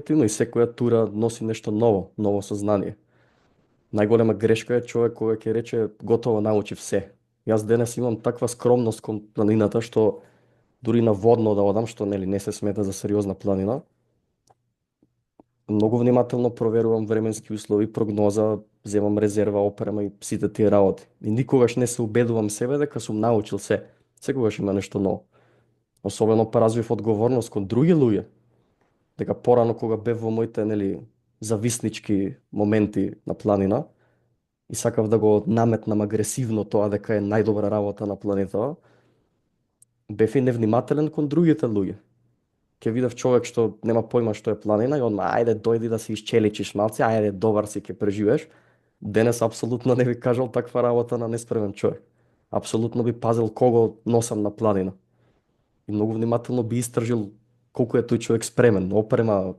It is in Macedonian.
Дефинитивно и секоја тура носи нешто ново, ново сознание. Најголема грешка е човек кога ќе рече готово научив се. Јас денес имам таква скромност кон планината што дури на водно да одам, што нели не се смета за сериозна планина, многу внимателно проверувам временски услови, прогноза, земам резерва, опрема и сите тие работи. И никогаш не се убедувам себе дека сум научил се. Секогаш има нешто ново. Особено па развив одговорност кон други луѓе. Дека порано кога бев во моите нели зависнички моменти на планина и сакав да го наметнам агресивно тоа дека е најдобра работа на планетава, бев и невнимателен кон другите луѓе. Ќе видев човек што нема појма што е планина и одма ајде дојди да се исчеличиш малце, ајде добар си ќе преживееш. Денес апсолутно не би кажал таква работа на неспремен човек. Апсолутно би пазил кого носам на планина. И многу внимателно би истражил колку е тој човек спремен, опрема,